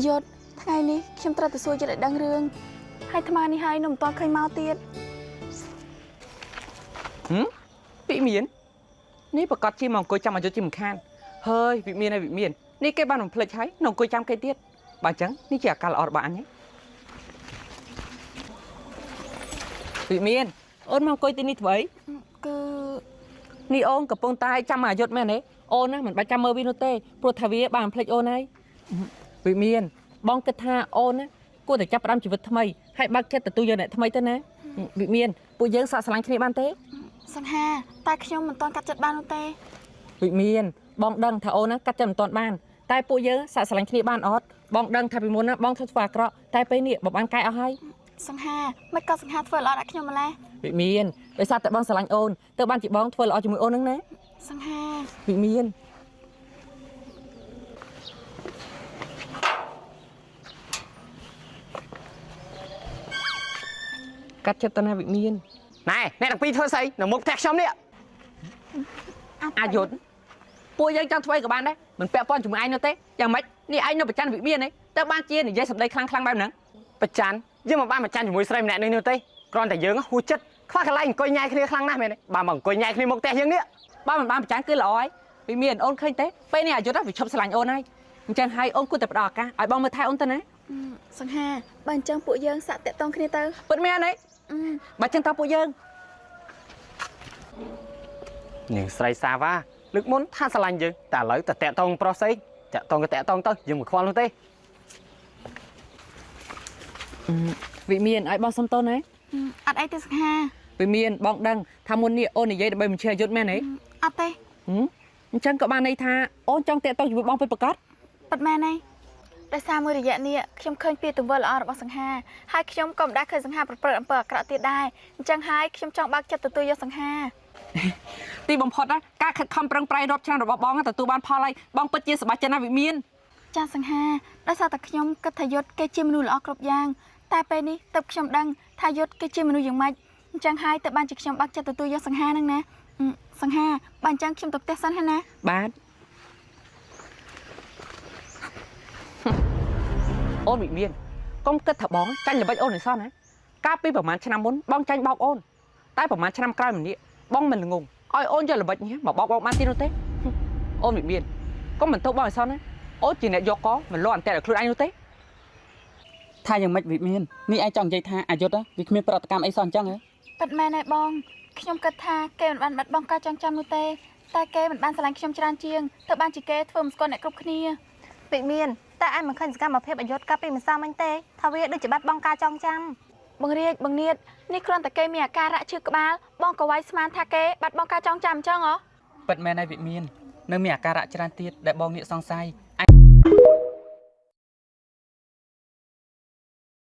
Dốt ngày níខ្ញុំត្រូវទៅសួរចិត្តឲ្យដឹងរឿងហើយអាត្មានេះហើយនំតឃើញមកទៀតវិមាននេះប្រកាសជាមកអង្គុយចាំអាយុជាមិនខានហើយវិមានហើយវិមាននេះគេបានបំភ្លេចហើយនៅអង្គុយចាំគេទៀតបើអញ្ចឹងនេះជាអាការល្អរបស់អញវិមានអូនមកអង្គុយទីនេះធ្វើអីគឺនេះអូនកំពុងតែចាំអាយុមែនទេអូនណាមិនបាច់ចាំមើលវានោះទេព្រោះថាវាបានបំភ្លេចអូនហើយវិមានបងគិតថាអូនណាគួរតែចាប់ផ្ដើមជីវិតថ្មីហើយបើកចិត្តទទួលយកអ្នកថ្មីទៅណាវិមានពួកយើងសាកស្រឡាញ់គ្នាបានទេសង្ហាតែខ្ញុំមិនទាន់កាត់ចិត្តបាននោះទេវិមានបងដឹងថាអូនណាកាត់ចិត្តមិនទាន់បានតែពួកយើងសាកស្រឡាញ់គ្នាបានអត់បងដឹងថាពីមុនណាបងធ្វើអាក្រក់តែពេលនេះបងបានកែអស់ហើយសង្ហាមិនក៏សង្ហាធ្វើល្អដល់ខ្ញុំម្ល៉េះវិមានដោយសារតែបងស្រឡាញ់អូនទៅបានជាបងធ្វើល្អជាមួយអូនហ្នឹងណាសង្ហាវិមានកាត់ចិត្តទៅណាវិមានណែអ្នកទាំងពីរធ្វើស្អីនៅមុខផ្ទះខ្ញុំនេះអាយុធពួកយើងចង់ធ្វើអីក៏បានដែរមិនពាក់ព័ន្ធជាមួយឯងនោះទេយ៉ាងម៉េចនេះឯងនៅប្រច័នវិមានឯងតើបានជានិយាយសម្ដីខ្លាំងបែបហ្នឹងប្រច័នយើងមិនបានប្រច័នជាមួយស្រីម្នាក់នេះទេគ្រាន់តែយើងហួចចិត្តខ្វះកន្លែងអង្គុយញ៉ៃគ្នាខ្លាំងណាស់មែនទេបើមកអង្គុយញ៉ៃគ្នាមុខផ្ទះយើងនេះបើមិនបានប្រច័នគឺល្អហើយវិមានអូនឃើញទេពេលនេះអាយុធវាឈប់ស្រឡាញ់អូនហើយអញ្ចឹងហើយអូនគួរតែផ្ដល់ឱកាសឲ្យបងមើលថែអូនទៅណាសង្ហាបើអញ្ចឹងពួកយើងសាក់តាក់តងគ្នាទៅពិតមែនទេបើអញ្ចឹងតើពួកយើងនាងស្រីសាវ៉ាលើកមុនថាស្រឡាញ់យើងតែឥឡូវតែតាក់តងប្រុសស្អីតាក់តងក៏តាក់តងទៅយើងមិនខ្វល់នោះទេវិមានឲ្យបងសុំតូនណាអត់អីទេសង្ហាវិមានបងដឹងថាមុននេះអូននិយាយដើម្បីបញ្ជាយុទ្ធមែនទេអត់ទេអញ្ចឹងក៏បានន័យថាអូនចង់តាក់តងជាមួយបងពិតប្រាកដពិតមែនទេដោយសារមួយរយៈនេះខ្ញុំឃើញពីទង្វើល្អរបស់សង្ហាហើយខ្ញុំក៏មិនដែលឃើញសង្ហាប្រព្រឹត្តអំពើអាក្រក់ទៀតដែរអញ្ចឹងហើយខ្ញុំចង់បើកចិត្តទទួលយកសង្ហាទីបំផុតណាការខិតខំប្រឹងប្រែងរាប់ឆ្នាំរបស់បងទទួលបានផលហើយបងពិតជាសប្បាយចិត្តណាស់វិមានចាសង្ហាដោយសារតែខ្ញុំគិតថាយុទ្ធគេជាមនុស្សល្អគ្រប់យ៉ាងតែពេលនេះទើបខ្ញុំដឹងថាយុទ្ធគេជាមនុស្សយ៉ាងម៉េចអញ្ចឹងហើយទៅបានជាខ្ញុំបើកចិត្តទទួលយកសង្ហាហ្នឹងណាសង្ហាបើអញ្ចឹងខ្ញុំទៅផ្ទះសិនហើយណាបាទអូនវិមានកុំគិតថាបងចាញ់ល្បិចអូននេះសោះណាកាលពីប្រហែលឆ្នាំមុនបងចាញ់បោកអូនតែប្រហែលឆ្នាំក្រោយម្នាក់បងមិនល្ងងឲ្យអូនយកល្បិចនេះមកបោកបងបានទៀតនោះទេអូនវិមានកុំមិនទៅបងអីសោះណាអូនជាអ្នកយកកមិនលោអន្តែឲ្យខ្លួនឯងនោះទេថាយ៉ាងម៉េចវិមាននេះឯងចង់និយាយថាអាយុធវាគ្មានប្រតិកម្មអីសោះអញ្ចឹងហ៎ពិតមែនហើយបងខ្ញុំគិតថាគេមិនបានបាត់បង់ការចងចាំនោះទេតែគេមិនបានស្រឡាញ់ខ្ញុំច្រើនជាងទៅបានជាគេធ្វើមិនស្គាល់អ្នកគ្រប់គ្នាវិមានតែឯងមិនឃើញសកម្មភាពអាយុធកាលពីម្សិលមិញទេថាវាដូចជាបាត់បង់ការចងចាំបង្រៀបបង្រៀតនេះគ្រាន់តែគេមានអាការៈឈឺក្បាលបងក៏វាយស្មានថាគេបាត់បង់ការចងចាំអញ្ចឹងហ៎ពិតមែនហើយវិមាននៅមានអាការៈច្រើនទៀតដែលបងងាកសង្ស័យ